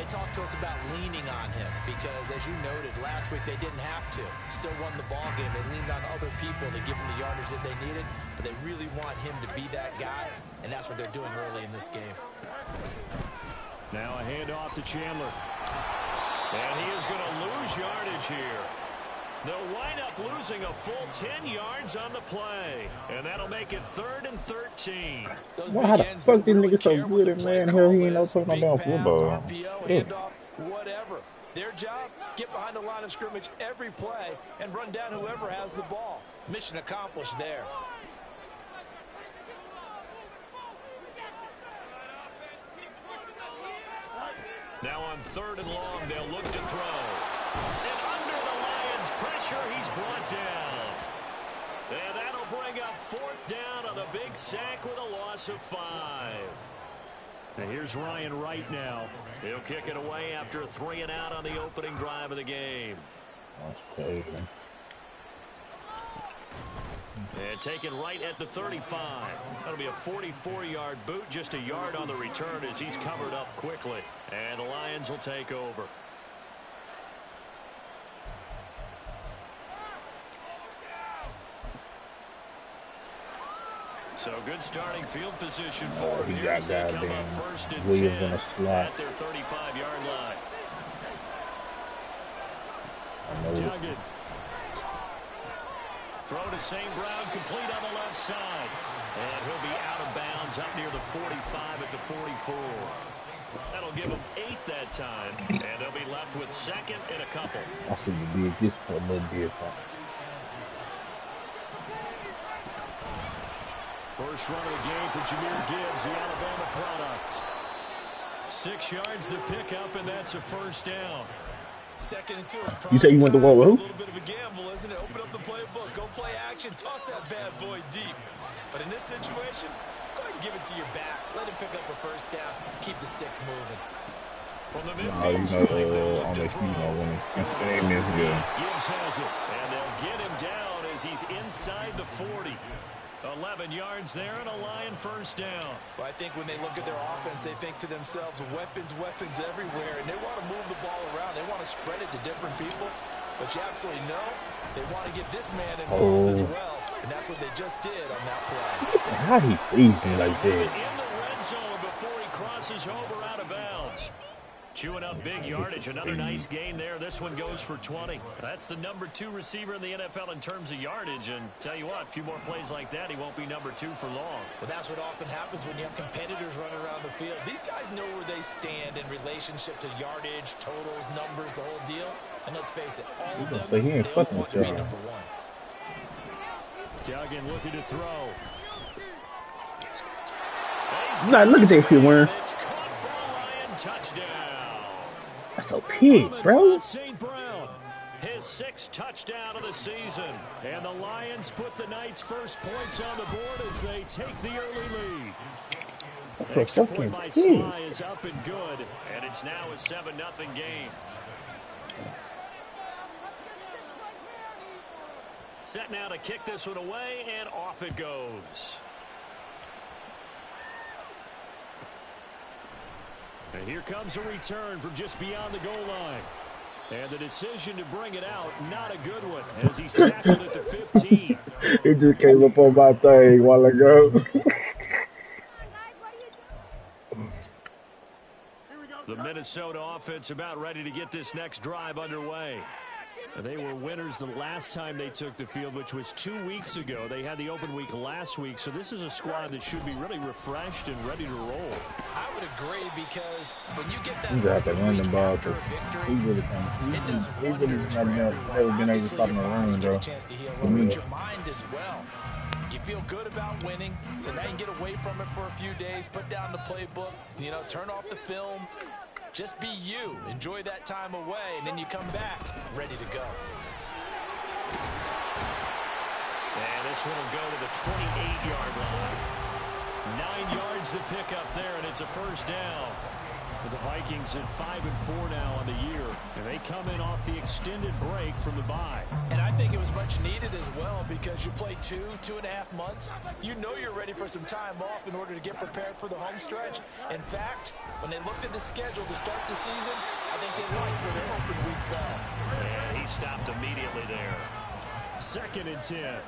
talk to us about leaning on him because, as you noted, last week they didn't have to. Still won the ball game. They leaned on other people to give them the yardage that they needed, but they really want him to be that guy, and that's what they're doing early in this game. Now a handoff to Chandler. And he is going to lose yardage here. They'll wind up losing a full 10 yards on the play. And that'll make it 3rd and 13. Well, how the fuck these niggas so good at man? Hell, he ain't no talking about football. Handoff, whatever. Their job, get behind the line of scrimmage every play and run down whoever has the ball. Mission accomplished there. Now on 3rd and long, they'll look to throw. And under the Lions' pressure, he's brought down. And that'll bring up 4th down on the big sack with a loss of 5. And here's Ryan Wright now. He'll kick it away after a 3 and out on the opening drive of the game. That's crazy. And taken right at the 35. That'll be a 44-yard boot, just a yard on the return as he's covered up quickly. And the Lions will take over. So good starting field position for him here as they come up 1st and 10 at their 35-yard line. Duggan. Throw to St. Brown, complete on the left side. And he'll be out of bounds up near the 45 at the 44. That'll give them 8 that time. And they'll be left with 2nd and a couple. I see you did this for a little bit. First run of the game for Jahmyr Gibbs, the Alabama product. 6 yards the pickup, and that's a 1st down. 2nd and 2 is you say you went to war with who? A little bit of a gamble, isn't it? Open up the playbook, go play action, toss that bad boy deep. But in this situation, go ahead and give it to your back. Let him pick up a 1st down. Keep the sticks moving. From the midfield, on the when Gibbs has it, and they'll get him down as he's inside the 40. 11 yards there and a Lion 1st down. Well, I think when they look at their offense, they think to themselves, weapons everywhere, and they want to move the ball around. They want to spread it to different people, but you absolutely know they want to get this man involved as well, and that's what they just did on that play. How he frees me like that? In the red zone before he crosses over out of bounds. Chewing up big yardage. Another nice gain there. This one goes for 20. That's the number 2 receiver in the NFL in terms of yardage. And tell you what, a few more plays like that, he won't be number 2 for long. Well, that's what often happens when you have competitors running around the field. These guys know where they stand in relationship to yardage, totals, numbers, the whole deal. And let's face it, all of them, they all want to be number 1. Duggan looking to throw. Nah, look at that shit, Warren. It's caught for a Lion touchdown. That's a pig, bro. St. Brown, his 6th touchdown of the season. And the Lions put the Knights' first points on the board as they take the early lead. That's a Extra fucking point by pig. Sly is up and good. And it's now a 7-0 game. Set now to kick this one away, and off it goes. And here comes a return from just beyond the goal line. And the decision to bring it out, not a good one, as he's tackled at the 15. It just came up on my thing a while ago. The Minnesota offense about ready to get this next drive underway. They were winners the last time they took the field, which was 2 weeks ago. They had the open week last week, so this is a squad that should be really refreshed and ready to roll. I would agree because when you get that run the ball, after a victory, he really never been able to stop him running, bro. But your mind as well. You feel good about winning, so now you can get away from it for a few days, put down the playbook, turn off the film. Just be you. Enjoy that time away, and then you come back ready to go. And this one will go to the 28-yard line. 9 yards to pick up there, and it's a 1st down. The Vikings at 5-4 now on the year, and they come in off the extended break from the bye. And I think it was much needed as well because you play 2.5 months. You know you're ready for some time off in order to get prepared for the home stretch. In fact, when they looked at the schedule to start the season, I think they liked where their open week fell. And he stopped immediately there. 2nd and 10.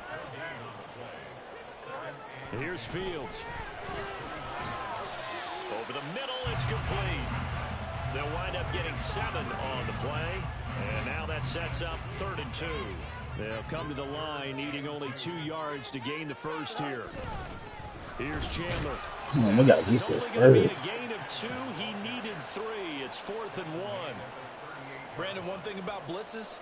Here's Fields. Over the middle, it's complete. They'll wind up getting 7 on the play. And now that sets up 3rd and 2. They'll come to the line needing only 2 yards to gain the first here. Here's Chandler. This is only going to be a gain of 2. He needed 3. It's 4th and 1. Brandon, one thing about blitzes,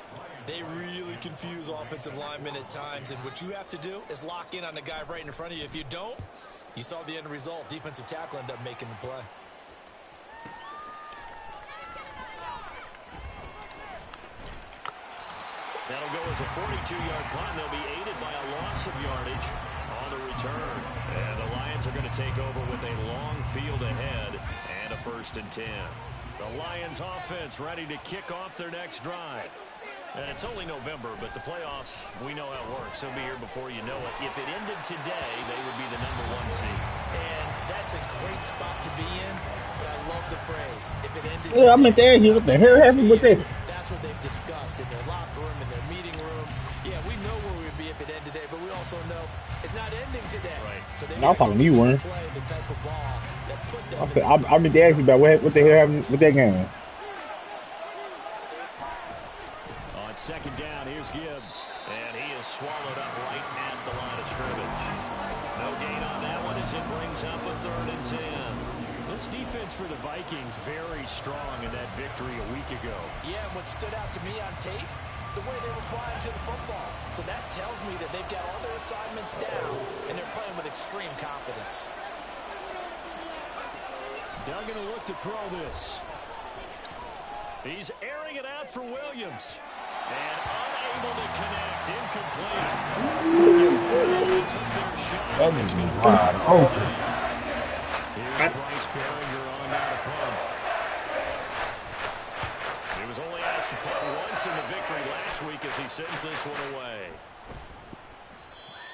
they really confuse offensive linemen at times. And what you have to do is lock in on the guy right in front of you. If you don't, you saw the end result. Defensive tackle ended up making the play. That'll go as a 42-yard punt. They'll be aided by a loss of yardage on the return. And the Lions are going to take over with a long field ahead and a 1st and 10. The Lions offense ready to kick off their next drive. And it's only November, but the playoffs, we know how it works. They'll be here before you know it. If it ended today, they would be the #1 seed. And that's a great spot to be in, but I love the phrase. If it ended today, I meant to ask you what the hell happened with this. That's what they've discussed in their locker room, in their meeting rooms. Yeah, we know where we would be if it ended today, but we also know it's not ending today. Right. So they I'm talking to you, Warren. play the type of ball that put them I meant to ask you about what the hell happened with that game. 2nd down, here's Gibbs. And he is swallowed up right at the line of scrimmage. No gain on that one as it brings up a 3rd and 10. This defense for the Vikings very strong in that victory a week ago. Yeah, and what stood out to me on tape, the way they were flying to the football. So that tells me that they've got all their assignments down, and they're playing with extreme confidence. Doug going to look to throw this. He's airing it out for Williams. And unable to connect, incomplete. Took their shot. It's going to Here's Bryce Behringer on now to punt. He was only asked to punt once in the victory last week as he sends this one away.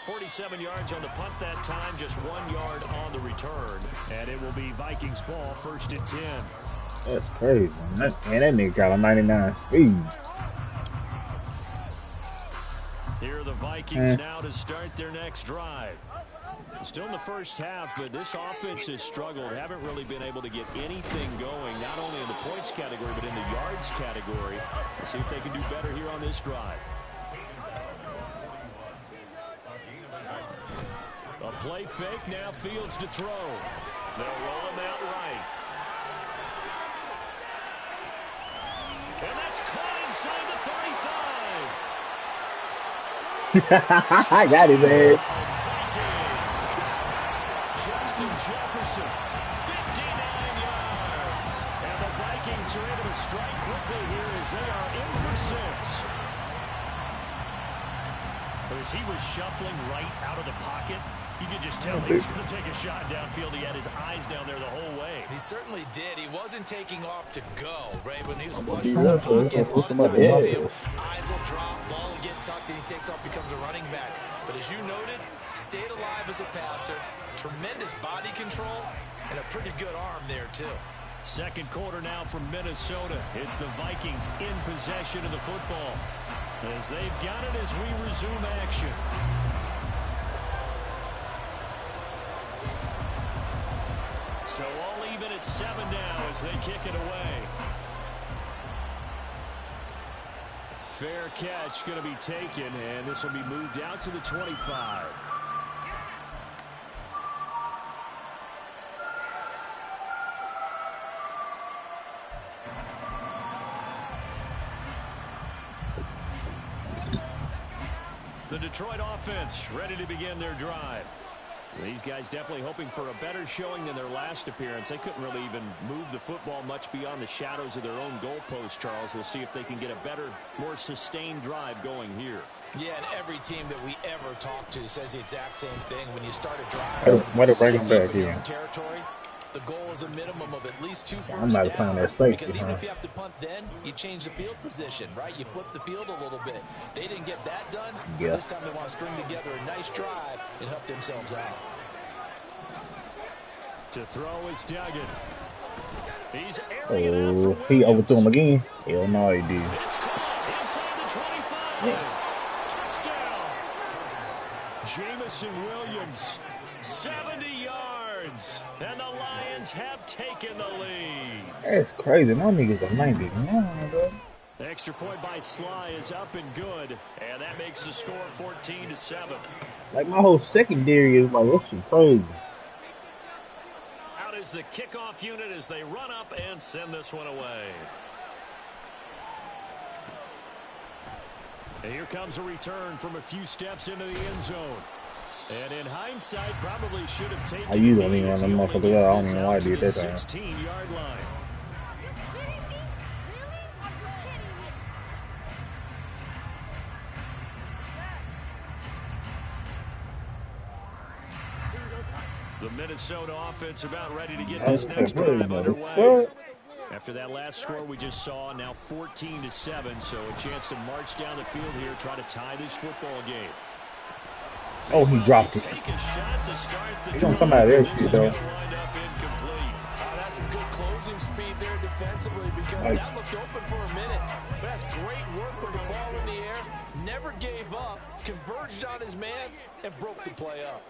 47 yards on the punt that time, just 1 yard on the return. And it will be Vikings ball, 1st and 10. That's crazy, man. That nigga got a 99 speed. Here are the Vikings now to start their next drive. Still in the first half, but this offense has struggled. Haven't really been able to get anything going, not only in the points category, but in the yards category. Let's see if they can do better here on this drive. A play fake, now Fields to throw. They'll roll him out right. And that's caught inside the 35. I got it, man. Justin Jefferson, 59 yards. And the Vikings are able to strike quickly here as they are in for 6. But as he was shuffling right out of the pocket, you could just tell he was going to take a shot downfield. He had his eyes down there the whole way. He certainly did. He wasn't taking off to go, right? When he was flush from the pocket, a lot of times you see him, eyes will drop, ball will get tucked, and he takes off, becomes a running back. But as you noted, stayed alive as a passer, tremendous body control, and a pretty good arm there, too. 2nd quarter now from Minnesota. It's the Vikings in possession of the football as they've got it as we resume action. So all even at 7 now as they kick it away. Fair catch going to be taken, and this will be moved out to the 25. The Detroit offense ready to begin their drive. These guys definitely hoping for a better showing than their last appearance. They couldn't really even move the football much beyond the shadows of their own goalpost, Charles. We'll see if they can get a better, more sustained drive going here. Yeah, and every team that we ever talk to says the exact same thing. When you start a drive, Why to bring him back here? Territory, The goal is a minimum of at least 2 I'm first not playing that downs, safety, because even huh? if you have to punt then, you change the field position, right? You flip the field a little bit. They didn't get that done. Yeah. This time they want to string together a nice drive and help themselves out. To throw is Duggan. He's airing it out for Oh, he Williams. overthrew him again. Hell no, he did. It's caught inside the 25. Touchdown. Jamison Williams, 70 yards. And the Lions have taken the lead. That's crazy. My niggas are 99, bro. The extra point by Sly is up and good. And that makes the score 14-7. Like, my whole secondary is like, this shit crazy. Out is the kickoff unit as they run up and send this one away. And here comes a return from a few steps into the end zone. And in hindsight, probably should have taken I usually don't even run them motherfuckers out. I don't even know why I did that time. 16-yard line. The Minnesota offense about ready to get this next drive underway. After that last score we just saw, now 14-7, so a chance to march down the field here, try to tie this football game. Oh, he dropped it. Take a shot to start the He's gonna come out of there, though. That's some good closing speed there defensively, because that looked open for a minute. But that's great work with the ball in the air. Never gave up, converged on his man, and broke the play up.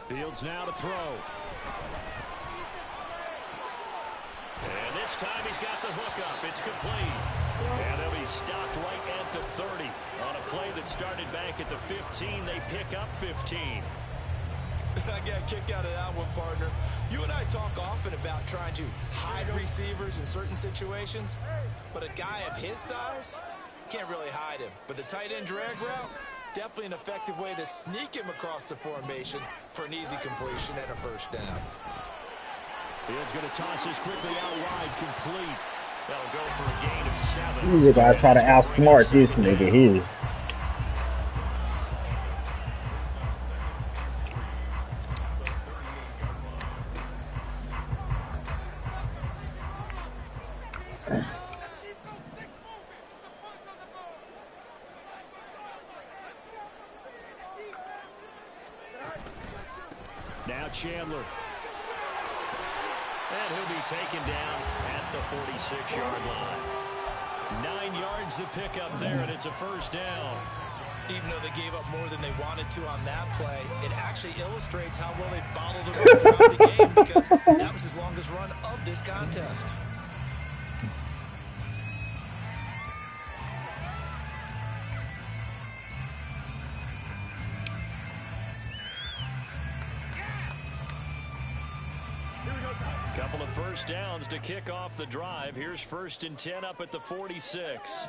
Fields now to throw. And this time he's got the hook up. It's complete. And they'll be stopped right at the 30. On a play that started back at the 15, they pick up 15. I got a kick out of that one, partner. You and I talk often about trying to hide receivers in certain situations, but a guy of his size can't really hide him. But the tight end drag route, definitely an effective way to sneak him across the formation for an easy completion and a first down. Fields going to toss this quickly out wide, complete. That'll go for a gain of 7. You gotta try to outsmart this nigga here. Now Chandler. And he'll be taken down at the 46-yard line. 9 yards the pickup there, and it's a first down. Even though they gave up more than they wanted to on that play, it actually illustrates how well they followed the run throughout the game, because that was his longest run of this contest. Couple of first downs to kick off the drive. Here's 1st and 10 up at the 46.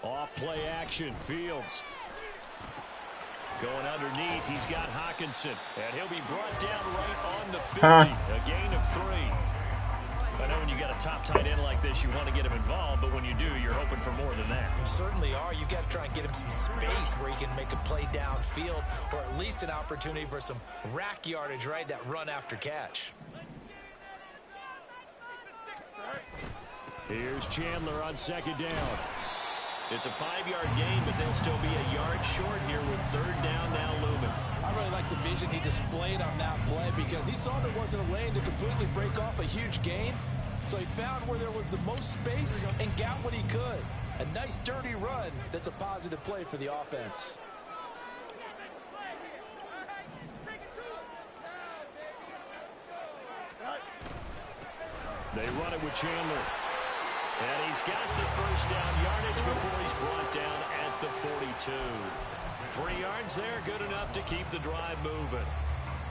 Off play action. Fields going underneath. He's got Hawkinson, and he'll be brought down right on the 50. A gain of 3. I know when you got a top tight end like this, you want to get him involved, but when you do, you're hoping for more than that. You certainly are. You got to try and get him some space where he can make a play downfield, or at least an opportunity for some rack yardage, right? That run after catch. Here's Chandler on 2nd down. It's a 5-yard gain, but they'll still be a yard short here with 3rd down now looming. I really like the vision he displayed on that play, because he saw there wasn't a lane to completely break off a huge gain. So he found where there was the most space and got what he could. A nice dirty run that's a positive play for the offense. They run it with Chandler. And he's got the first down yardage before he's brought down at the 42. 3 yards there, good enough to keep the drive moving.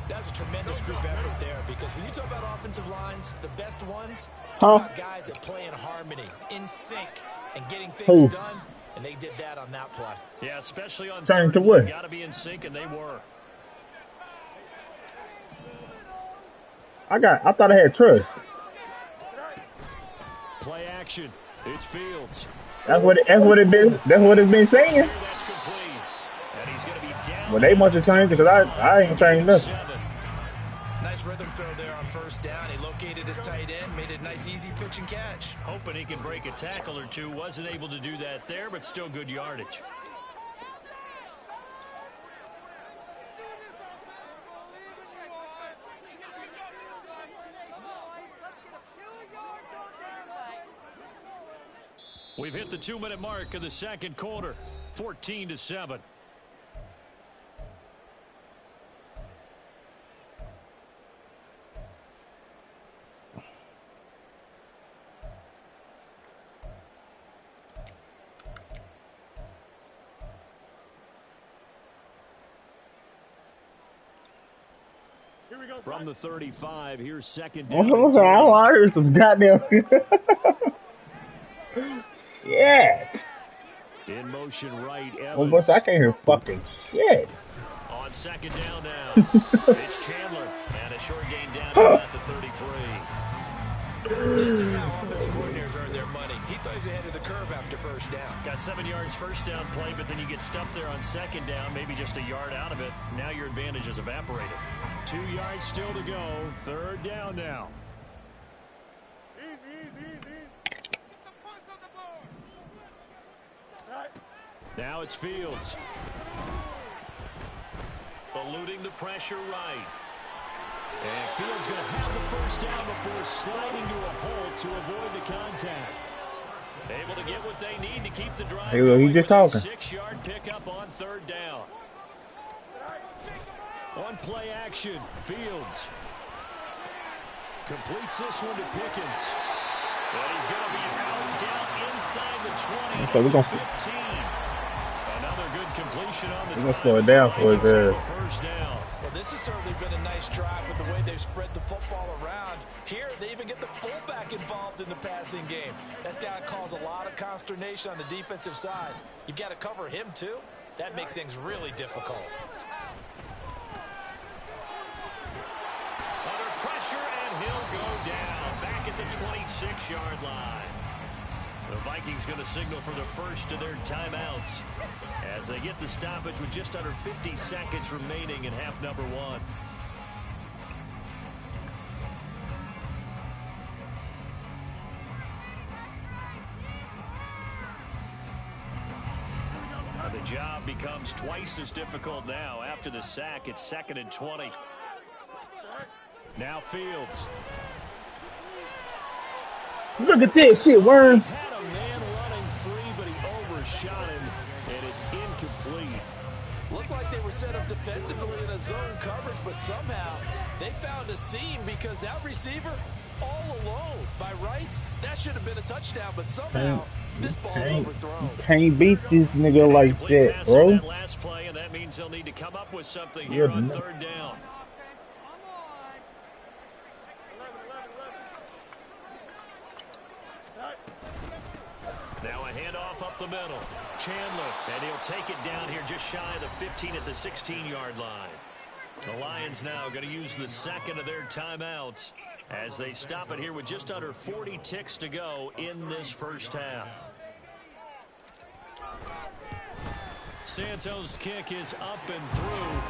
That's a tremendous group effort there, because when you talk about offensive lines, the best ones, talk about guys that play in harmony, in sync, and getting things done, and they did that on that play. Yeah, especially on Turn to third, what? got to be in sync, and they were. I thought I had trust. Play action. It's Fields. That's what it's been saying. That's complete. And he's going to be down. Well, they must have changed it because I ain't changed nothing. Nice rhythm throw there on first down. He located his tight end, made it a nice, easy pitch and catch. Hoping he can break a tackle or two. Wasn't able to do that there, but still good yardage. We've hit the 2-minute mark of the second quarter, 14-7. From the 35, here's second down. I heard some goddamn shit. In motion right, Evans. Well, but I can't hear fucking shit. On second down now. It's Chandler. And a short gain down at the 33. This is how offensive coordinators earn their money. He thought he was ahead of the curve after first down. Got 7 yards first down play, but then you get stuffed there on second down, maybe just a yard out of it. Now your advantage is evaporated. 2 yards still to go. Third down now. Now it's Fields. Eluding the pressure right. And Fields going to have the first down before sliding to a hole to avoid the contact. Able to get what they need to keep the drive going. He's just talking. 6-yard pickup on third down. On play action, Fields completes this one to Pickens. And he's going to be out down inside the 20. So we're gonna 15. Another good completion on the We're gonna slow it down for his first down. Well, this has certainly been a nice drive with the way they've spread the football around. Here, they even get the fullback involved in the passing game. That's got to cause a lot of consternation on the defensive side. You've got to cover him, too. That makes things really difficult. Under pressure, and he'll go down. Back at the 26-yard line. The Vikings going to signal for the first of their timeouts as they get the stoppage with just under 50 seconds remaining in half number 1. The job becomes twice as difficult now. After the sack, it's 2nd and 20. Now Fields. Look at this shit, Worm. Had a man running free, but he overshot him, and it's incomplete. Looked like they were set up defensively in a zone coverage, but somehow they found a seam because that receiver all alone. By rights, that should have been a touchdown, but somehow this ball is overthrown. Can't beat this nigga like that, bro. That last play, and that means they'll need to come up with something here on third down. Now a handoff up the middle. Chandler, and he'll take it down here just shy of the 15 at the 16-yard line. The Lions now going to use the second of their timeouts as they stop it here with just under 40 ticks to go in this first half. Santos' kick is up and through.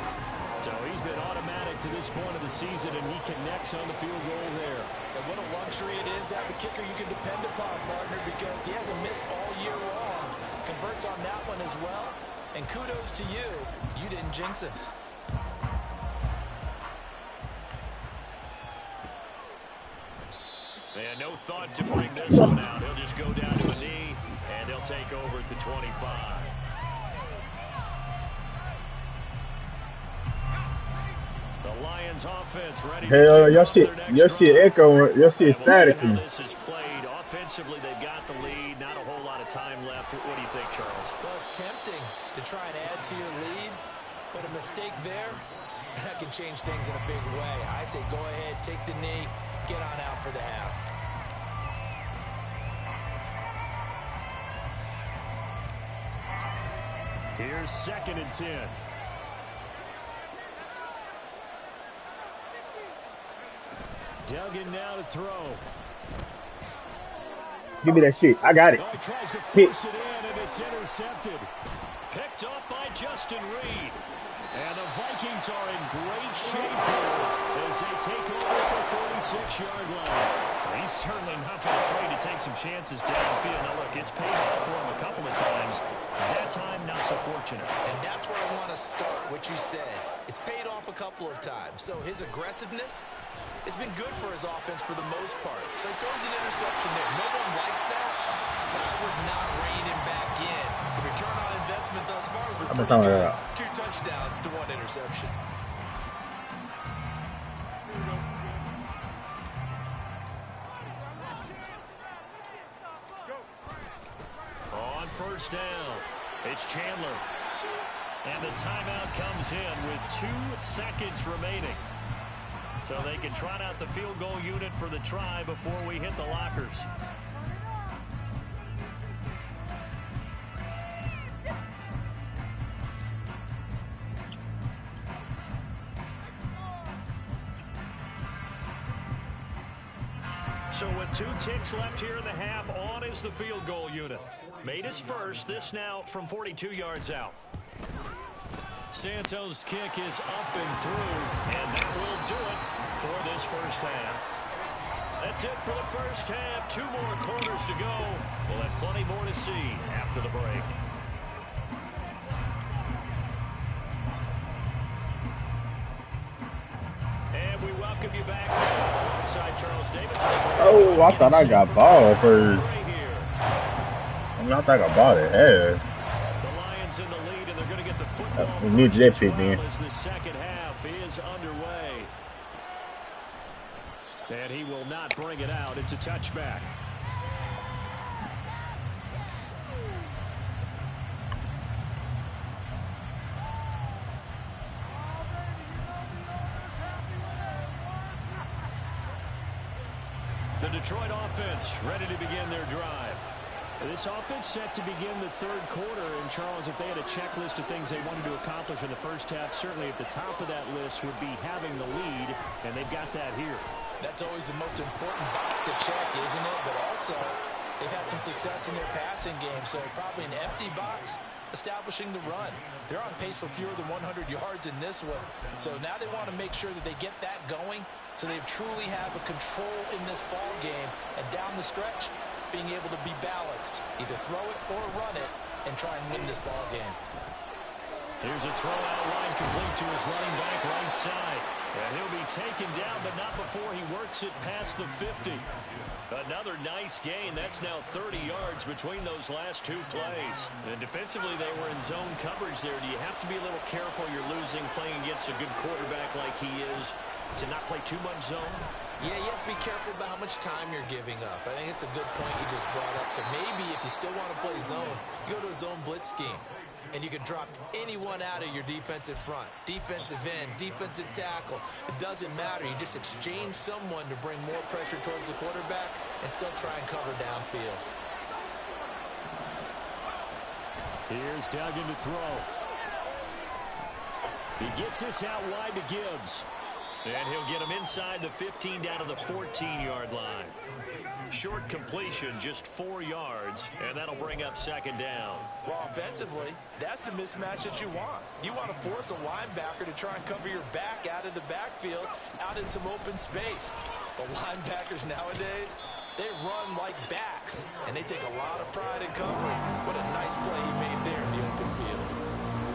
So he's been automatic to this point of the season, and he connects on the field goal there. And what a luxury it is to have a kicker you can depend upon, partner, because he hasn't missed all year long. Converts on that one as well. And kudos to you. You didn't jinx him. And no thought to bring this one out. He'll just go down to a knee, and they'll take over at the 25. The Lions offense ready. Hell, your shit echoing, your shit static. This is played offensively. They've got the lead. Not a whole lot of time left. What do you think, Charles? Well, it's tempting to try and add to your lead, but a mistake there, that can change things in a big way. I say go ahead, take the knee, get on out for the half. Here's 2nd and 10. Duggan now to throw. Give me that shit. I got it. Oh, he tries to Hit. force it in, and it's intercepted. Picked up by Justin Reed. And the Vikings are in great shape here as they take over at the 46-yard line. He's certainly not been afraid to take some chances downfield. Now, look, it's paid off for him a couple of times. That time, not so fortunate. And that's where I want to start, what you said. It's paid off a couple of times. So his aggressiveness has been good for his offense for the most part. So he throws an interception there. No one likes that, but I would not rein him back in. The return on investment thus far has been pretty good. 2 touchdowns to 1 interception. On first down, it's Chandler. And the timeout comes in with 2 seconds remaining. So they can trot out the field goal unit for the try before we hit the lockers. So with 2 ticks left here in the half, on is the field goal unit. Made his first, this now from 42 yards out. Santos' kick is up and through, and that will do it for this first half. That's it for the first half. 2 more quarters to go. We'll have plenty more to see after the break. And we welcome you back alongside Charles Davis. Oh, I thought I got ball first. I mean, I thought I bought it. Yeah. The Lions in the lead, and they're going to get the football We need first that as pick, well man. as the second half is underway. And he will not bring it out. It's a touchback. The Detroit offense ready to begin their drive. This offense set to begin the third quarter. And, Charles, if they had a checklist of things they wanted to accomplish in the first half, certainly at the top of that list would be having the lead, and they've got that here. That's always the most important box to check, isn't it? But also, they've had some success in their passing game, so probably an empty box establishing the run. They're on pace for fewer than 100 yards in this one. So now they want to make sure that they get that going so they truly have a control in this ball game. And down the stretch, being able to be balanced, either throw it or run it, and try and win this ball game. Here's a throw out line complete to his running back right side. And he'll be taken down, but not before he works it past the 50. Another nice gain. That's now 30 yards between those last 2 plays. And defensively, they were in zone coverage there. Do you have to be a little careful you're losing playing against a good quarterback like he is to not play too much zone? Yeah, you have to be careful about how much time you're giving up. I think it's a good point you just brought up. So maybe if you still want to play zone, you go to a zone blitz scheme. And you can drop anyone out of your defensive front. Defensive end, defensive tackle. It doesn't matter. You just exchange someone to bring more pressure towards the quarterback and still try and cover downfield. Here's Duggan to throw. He gets this out wide to Gibbs. And he'll get him inside the 15 down to the 14-yard line. Short completion, just 4 yards, and that'll bring up second down. Well, offensively, that's the mismatch that you want. You want to force a linebacker to try and cover your back out of the backfield, out in some open space. But linebackers nowadays, they run like backs, and they take a lot of pride in covering. What a nice play he made there in the open field.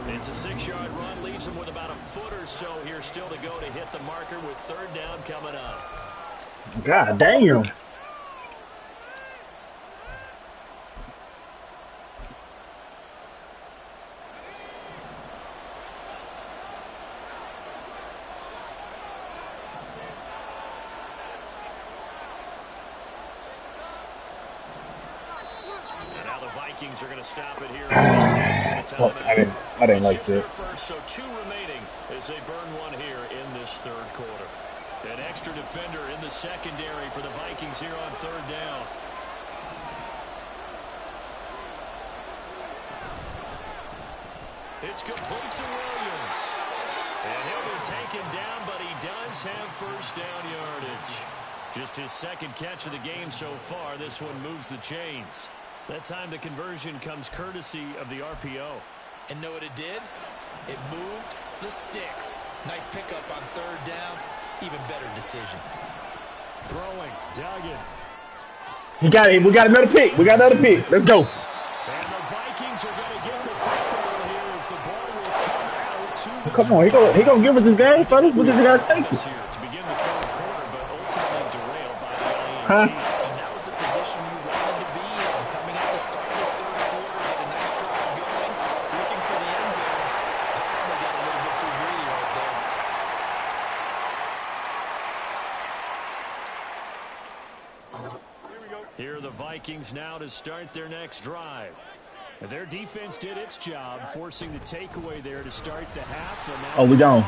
It's a 6-yard run, leaves him with about a foot or so here still to go to hit the marker with third down coming up. God damn. Vikings are going to stop it here. Well, I didn't like that. First, so 2 remaining as they burn one here in this third quarter. An extra defender in the secondary for the Vikings here on third down. It's complete to Williams. And he'll be taken down, but he does have first down yardage. Just his second catch of the game so far. This one moves the chains. That time the conversion comes courtesy of the RPO. And know what it did? It moved the sticks. Nice pickup on third down. Even better decision. Throwing. Duggan. He got it. We got another pick. We got another pick. Let's go. And the Vikings are going to get the football here as the ball will come out to the Come on. He gonna give us this game, fellas. We just got to take it. here to begin the third quarter, but ultimately derailed by the INT. Huh? And that was the position you wanted to be in. Coming out to start this third quarter, get a nice drive going, looking for the end zone. Possibly got a little bit too greedy right there. Here are the Vikings now to start their next drive. Their defense did its job, forcing the takeaway there to start the half. Oh, we gone.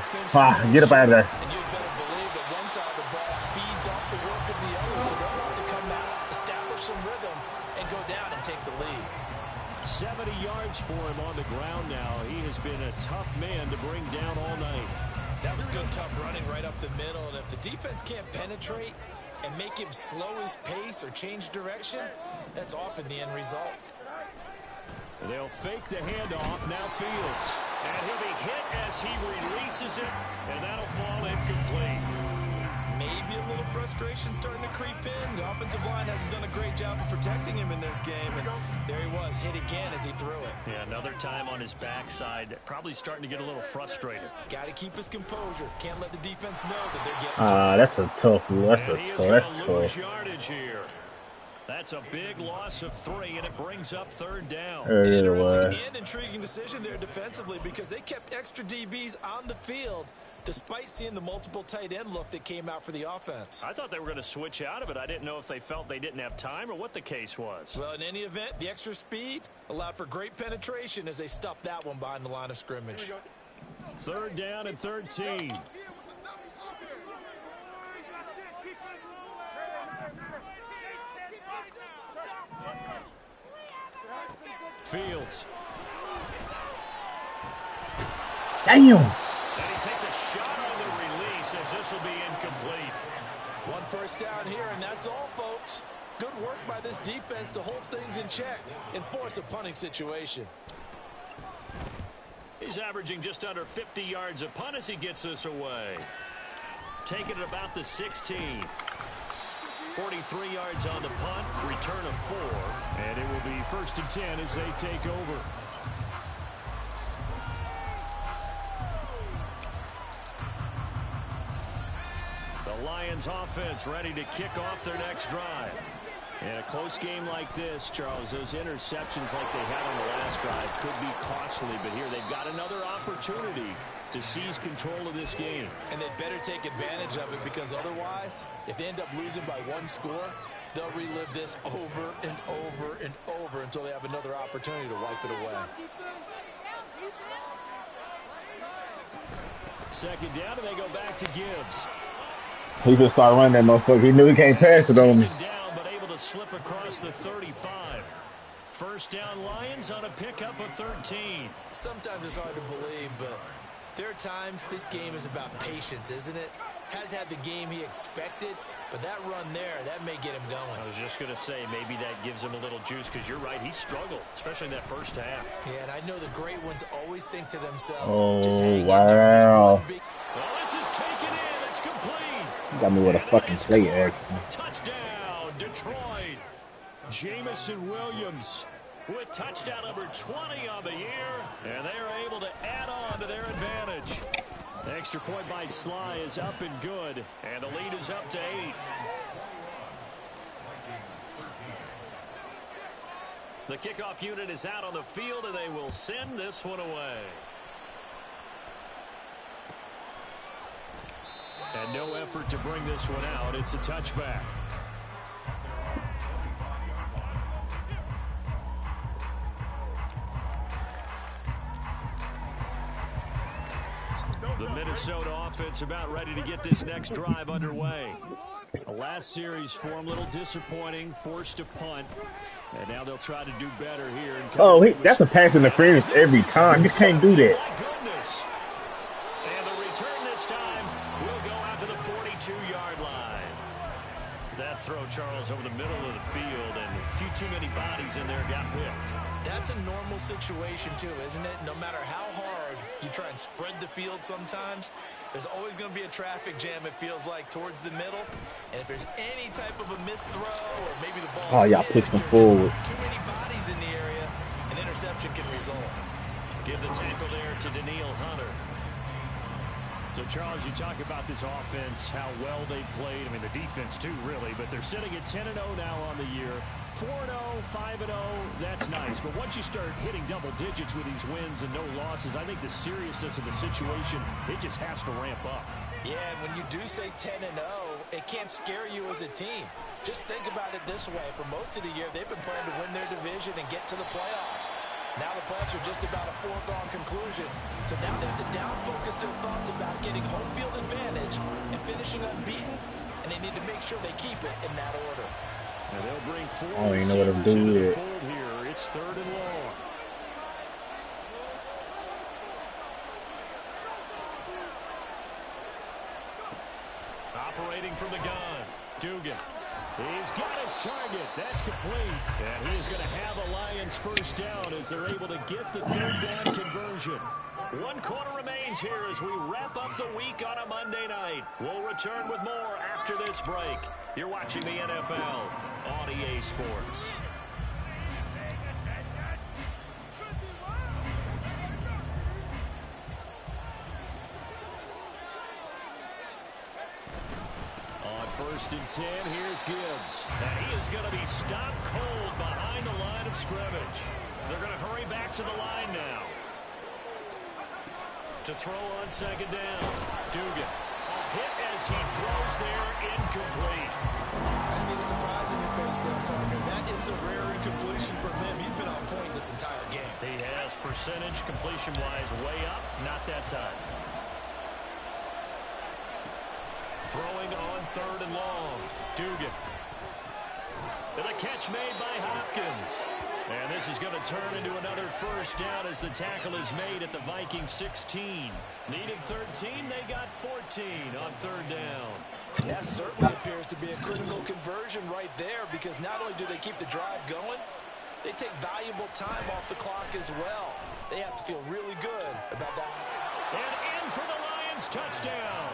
Get up out of there. And you'd better believe that one side of the ball feeds off the work of the other, so they'll want to come out, establish some rhythm, and go down and take the lead. 70 yards for him on the ground now. He has been a tough man to bring down all night. That was good, tough running right up the middle, and if the defense can't penetrate and make him slow his pace or change direction, that's often the end result. They'll fake the handoff. Now Fields. And he'll be hit as he releases it, and that'll fall incomplete. Maybe a little frustration starting to creep in. The offensive line hasn't done a great job of protecting him in this game, and there he was, hit again as he threw it. Yeah, another time on his backside, probably starting to get a little frustrated. Got to keep his composure. Can't let the defense know that they're getting That's a tough one. That's lose yardage here. That's a big loss of 3, and it brings up third down. Interesting and intriguing decision there defensively because they kept extra DBs on the field despite seeing the multiple tight end look that came out for the offense. I thought they were going to switch out of it. I didn't know if they felt they didn't have time or what the case was. Well, in any event, the extra speed allowed for great penetration as they stuffed that one behind the line of scrimmage. Third down and 13. Fields. Damn. And he takes a shot on the release as this will be incomplete. One first down here, and that's all, folks. Good work by this defense to hold things in check and force a punting situation. He's averaging just under 50 yards a punt as he gets this away. Taking it about the 16. 43 yards on the punt, return of 4. And it will be 1st and 10 as they take over. The Lions offense ready to kick off their next drive. In a close game like this, Charles, those interceptions like they had on the last drive could be costly, but here they've got another opportunity to seize control of this game. And they'd better take advantage of it because otherwise, if they end up losing by 1 score, they'll relive this over and over and over until they have another opportunity to wipe it away. Second down, and they go back to Gibbs. He just started running that motherfucker. He knew he can't pass it on me. Down, but able to slip across the 35. First down, Lions on a pickup of 13. Sometimes it's hard to believe, but there are times this game is about patience, isn't it? Has had the game he expected, but that run there, that may get him going. I was just going to say, maybe that gives him a little juice, because you're right, he struggled, especially in that first half. Yeah, and I know the great ones always think to themselves, Oh, just hang wow. in there. Well, this is taken in. It's complete. Got me with a fucking play action. Touchdown, Detroit. Jamison Williams with touchdown number 20 on the year, and they're able to add on to their advantage. The extra point by Sly is up and good, and the lead is up to 8. The kickoff unit is out on the field, and they will send this one away. And no effort to bring this one out. It's a touchback. The Minnesota offense about ready to get this next drive underway. The last series for them, a little disappointing, forced to punt. And now they'll try to do better here. Oh, that's a pass interference every time. You can't do that. My goodness. And the return this time will go out to the 42-yard line. Charles, over the middle of the field, and a few too many bodies in there got picked. That's a normal situation, too, isn't it? No matter how hard you try and spread the field sometimes, there's always going to be a traffic jam, it feels like, towards the middle. And if there's any type of a missed throw or maybe the ball pushed him forward. Too many bodies in the area, an interception can result. Give the tackle there to Daniil Hunter. So, Charles, you talk about this offense, how well they played. I mean, the defense, too, really. But they're sitting at 10-0 now on the year. 4-0, 5-0, that's nice. But once you start hitting double digits with these wins and no losses, I think the seriousness of the situation, it just has to ramp up. Yeah, and when you do say 10-0, it can't scare you as a team. Just think about it this way. For most of the year, they've been playing to win their division and get to the playoffs. Now the playoffs are just about a foregone conclusion. So now they have to down-focus their thoughts about getting home field advantage and finishing unbeaten. And they need to make sure they keep it in that order. And they'll bring four I don't even know what I'm doing into the here. fold here. It's 3rd and long. Operating from the gun, Dugan. He's got his target. That's complete. And he is going to have a Lions first down as they're able to get the 3rd down conversion. 1 quarter remains here as we wrap up the week on a Monday night. We'll return with more after this break. You're watching the NFL on EA Sports. On 1st and 10, here's Gibbs. And he is going to be stopped cold behind the line of scrimmage. They're going to hurry back to the line now. To throw on 2nd down, Dugan. A hit as he throws there, incomplete. I see the surprise in your face there, partner. That is a rare incompletion from him. He's been on point this entire game. He has percentage completion-wise way up, not that time. Throwing on 3rd and long, Dugan. And a catch made by Hopkins. And this is going to turn into another first down as the tackle is made at the Vikings 16. Needed 13, they got 14 on 3rd down. That certainly appears to be a critical conversion right there, because not only do they keep the drive going, they take valuable time off the clock as well. They have to feel really good about that. And in for the Lions touchdown.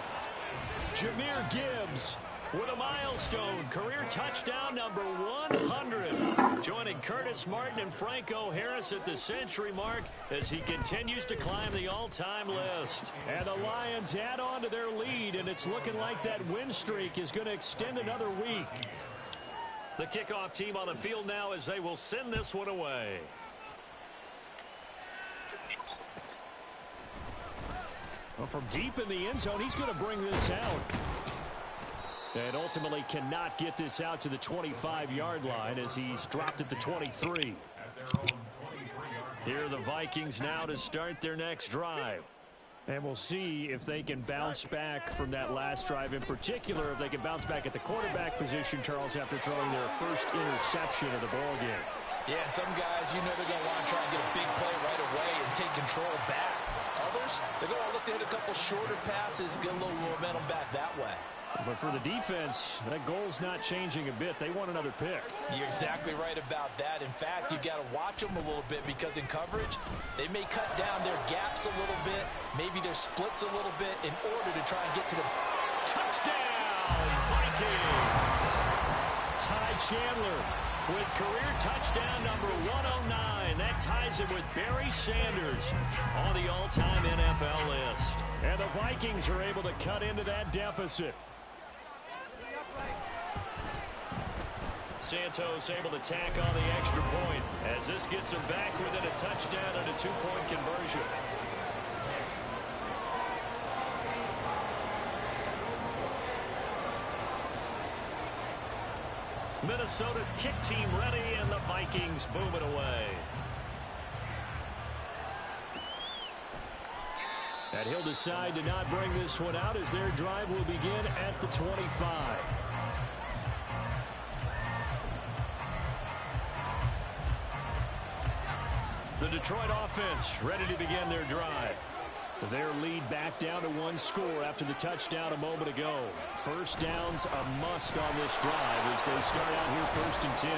Jahmyr Gibbs with a milestone career touchdown number 100, joining Curtis Martin and Franco Harris at the century mark as he continues to climb the all-time list. And the Lions add on to their lead, and it's looking like that win streak is going to extend another week. The kickoff team on the field now as they will send this one away. Well, from deep in the end zone, he's going to bring this out. And ultimately cannot get this out to the 25-yard line as he's dropped at the 23. Here are the Vikings now to start their next drive. And we'll see if they can bounce back from that last drive. In particular, if they can bounce back at the quarterback position, Charles, after throwing their first interception of the ballgame. Yeah, and some guys, you know they're going to want to try and get a big play right away and take control back. Others, they're going to look to hit a couple shorter passes, get a little momentum back that way. But for the defense, that goal's not changing a bit. They want another pick. You're exactly right about that. In fact, you've got to watch them a little bit, because in coverage, they may cut down their gaps a little bit, maybe their splits a little bit in order to try and get to the touchdown, Vikings. Ty Chandler with career touchdown number 109. That ties him with Barry Sanders on the all-time NFL list. And the Vikings are able to cut into that deficit. Santos able to tack on the extra point as this gets him back within a touchdown and a 2-point conversion. Minnesota's kick team ready, and the Vikings boom it away. And he'll decide to not bring this one out as their drive will begin at the 25. The Detroit offense ready to begin their drive. Their lead back down to one score after the touchdown a moment ago. First down's a must on this drive as they start out here 1st and 10.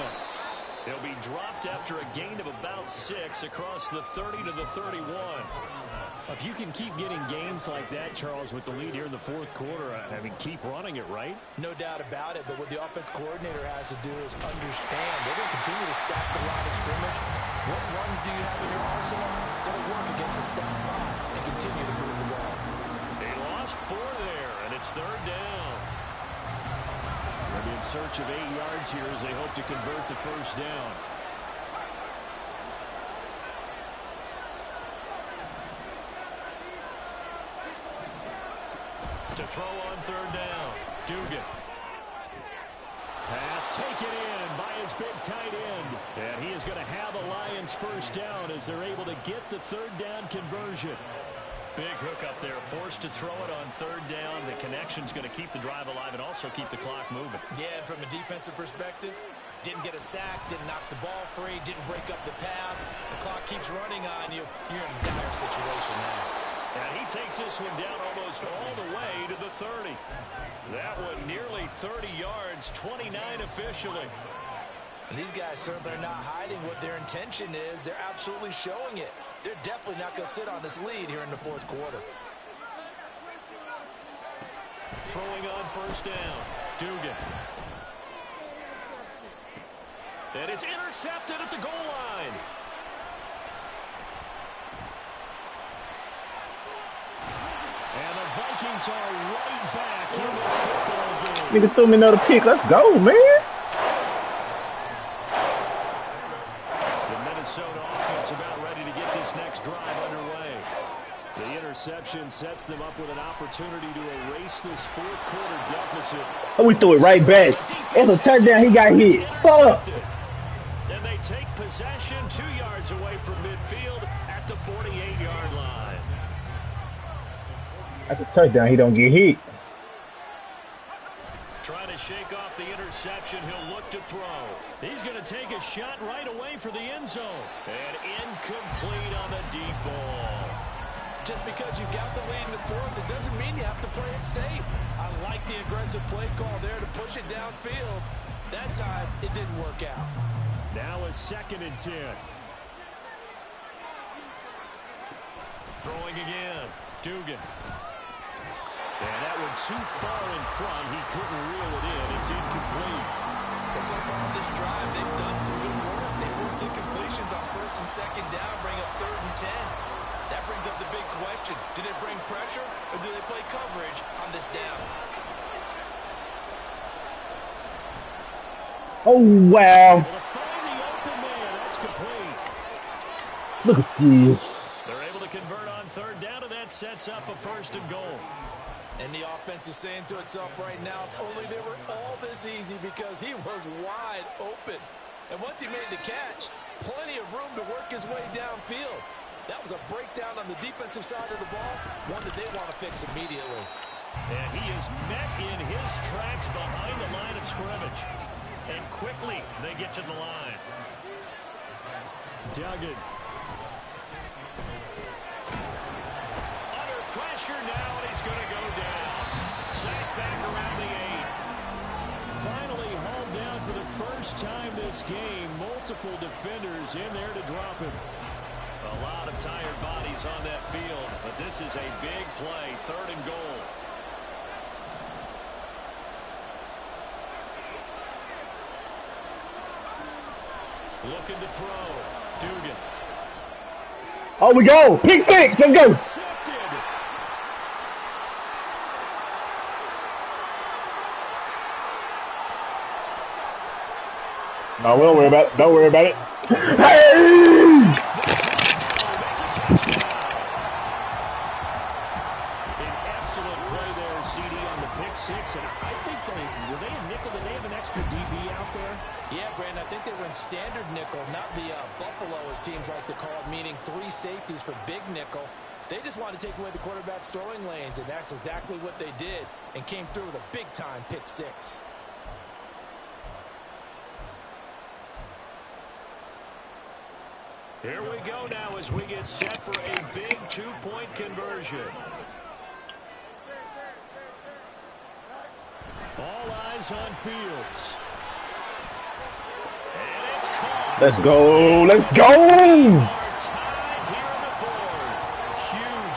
They'll be dropped after a gain of about 6 across the 30 to the 31. If you can keep getting gains like that, Charles, with the lead here in the 4th quarter, I mean, keep running it, right? No doubt about it, but what the offense coordinator has to do is understand they're going to continue to stack the line of scrimmage. What runs do you have in your arsenal that'll work against a stacked box and continue to move the ball? They lost 4 there, and it's 3rd down. They'll be in search of 8 yards here as they hope to convert the first down. To throw on 3rd down, Dugan. Pass taken in by his big tight end. And he is going to have a Lions first down as they're able to get the 3rd down conversion. Big hook up there, forced to throw it on 3rd down. The connection's going to keep the drive alive and also keep the clock moving. Yeah, and from a defensive perspective, didn't get a sack, didn't knock the ball free, didn't break up the pass. The clock keeps running on you. You're in a dire situation now. And he takes this one down almost all the way to the 30. That one nearly 30 yards, 29 officially. And these guys certainly are not hiding what their intention is. They're absolutely showing it. They're definitely not going to sit on this lead here in the 4th quarter. Throwing on 1st down, Dugan. And it's intercepted at the goal line. And the Vikings are right back in this football game. Nigga threw me another pick. Let's go, man. The Minnesota offense about ready to get this next drive underway. The interception sets them up with an opportunity to erase this 4th quarter deficit. Oh, we threw it right back. It's a touchdown. He got hit. Fuck. And they take possession 2 yards away from midfield at the 48-yard line. That's a touchdown. He don't get hit. Trying to shake off the interception. He'll look to throw. He's going to take a shot right away for the end zone. And incomplete on the deep ball. Just because you've got the lead in the 4th, it doesn't mean you have to play it safe. I like the aggressive play call there to push it downfield. That time, it didn't work out. Now a 2nd and 10. Throwing again. Dugan. And that one too far in front. He couldn't reel it in. It's incomplete. Well, so far on this drive, they've done some good work. They force incompletions on 1st and 2nd down, bring up 3rd and 10. That brings up the big question. Do they bring pressure or do they play coverage on this down? Oh, wow. Well, to find the open man, that's complete. Look at this. They're able to convert on 3rd down, and that sets up a 1st and goal. And the offense is saying to itself right now, if only they were all this easy, because he was wide open. And once he made the catch, plenty of room to work his way downfield. That was a breakdown on the defensive side of the ball, one that they want to fix immediately. And he is met in his tracks behind the line of scrimmage. And quickly, they get to the line. Duggan. Under pressure now, and he's going to go down. Sacked back around the 8. Finally hauled down for the first time this game. Multiple defenders in there to drop him. A lot of tired bodies on that field, but this is a big play. 3rd and goal. Looking to throw. Dugan. Oh, we go. Pick 6. Let's go. No, we don't worry about it. Don't worry about it. Hey! An excellent play there, CD, on the pick 6. And I think were they in nickel? Did they have an extra DB out there? Yeah, Brandon, I think they were in standard nickel, not the Buffalo, as teams like to call it, meaning 3 safeties for big nickel. They just wanted to take away the quarterback's throwing lanes, and that's exactly what they did, and came through with a big-time pick 6. Here we go now as we get set for a big two-point conversion. All eyes on Fields. And it's caught. Let's go. Let's go. Tied here in the fourth.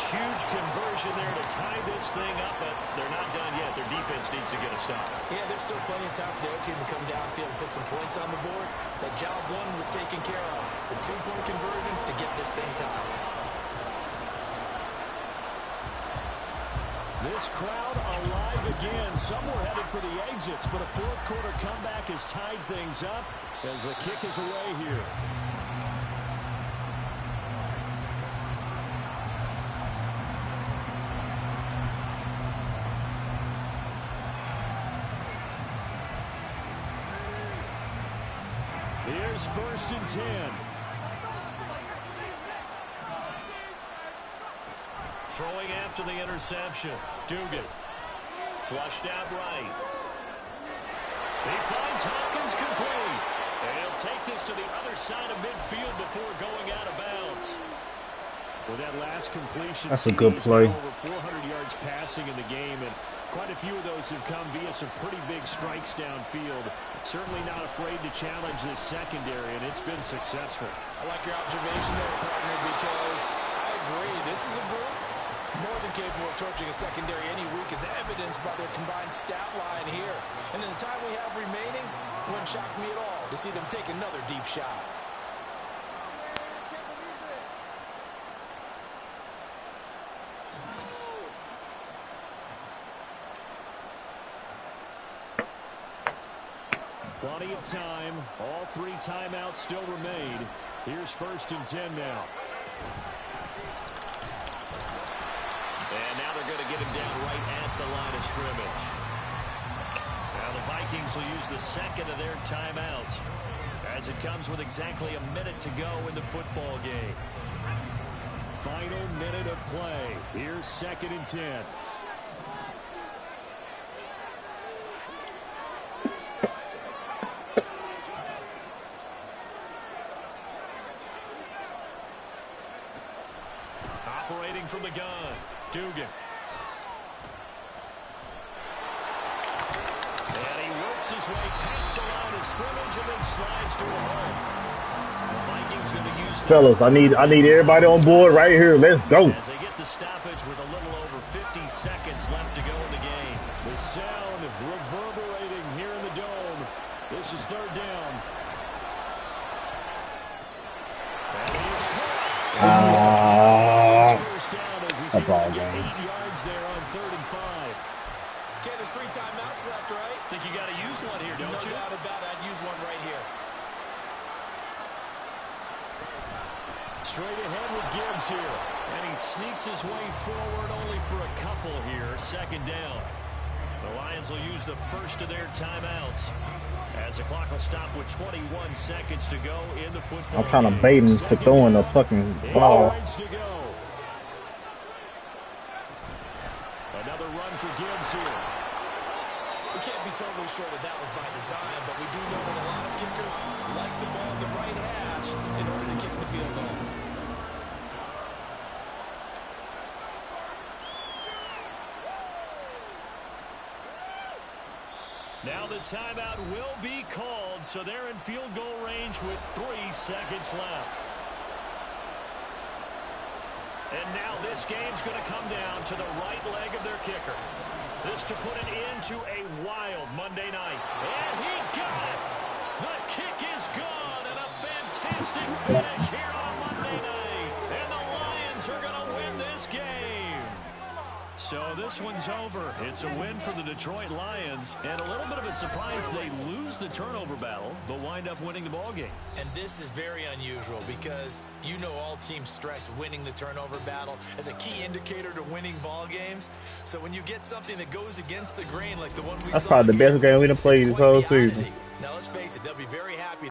Huge conversion there to tie this thing up, but they're not done yet. Their defense needs to get a stop. Yeah, there's still plenty of time for the other team to come downfield and put some points on the board. But job one was taken care of. The two-point conversion to get this thing tied. This crowd alive again. Some were headed for the exits, but a fourth quarter comeback has tied things up as the kick is away here. Here's 1st and 10. Throwing after the interception. Dugan. Flushed out right. He finds Hopkins complete. And he'll take this to the other side of midfield before going out of bounds. With that last completion, that's a good play. Over 400 yards passing in the game, and quite a few of those have come via some pretty big strikes downfield. Certainly not afraid to challenge this secondary, and it's been successful. I like your observation there, partner, because I agree. This is a group more than capable of torching a secondary any week, as evidenced by their combined stat line here. And in the time we have remaining, it wouldn't shock me at all to see them take another deep shot. Plenty of time. All 3 timeouts still remain. Here's 1st and 10 now. And now they're going to get him down right at the line of scrimmage. Now the Vikings will use the second of their timeouts as it comes with exactly a minute to go in the football game. Final minute of play. Here's 2nd and 10. Operating from the gun, Dugan. And he works his way past the line of scrimmage and then slides to a hole. The Vikings going to use. Fellas, I need everybody on board right here. Let's go. As they get the stoppage with a little over 50 seconds left to go in the game. The sound reverberating here in the dome. This is 3rd down. And he is caught. First down as he's able to get 8 yards there on 3rd and 5. Okay, there's 3 timeouts left, right? Think you got to use one here, don't you? No doubt about it. I'd use one right here. Straight ahead with Gibbs here. And he sneaks his way forward only for a couple here. 2nd down. The Lions will use the first of their timeouts as the clock will stop with 21 seconds to go in the football I'm trying to game. bait him to throwing the fucking ball. Another run for Gibbs here. We can't be totally sure that that was by design, but we do know that a lot of kickers like the ball at the right hash in order to kick the field goal. Now the timeout will be called, so they're in field goal range with 3 seconds left. And now this game's going to come down to the right leg of their kicker. This to put it into a wild Monday night. And he got it! The kick is gone, and a fantastic finish here on Monday night. And the Lions are going to win this game. So this one's over. It's a win for the Detroit Lions, and a little bit of a surprise they lose the turnover battle, but wind up winning the ballgame. And this is very unusual because you know all teams stress winning the turnover battle as a key indicator to winning ball games. So when you get something that goes against the grain like the one we saw, that's probably the best game we done played this whole season. Now let's face it, they'll be very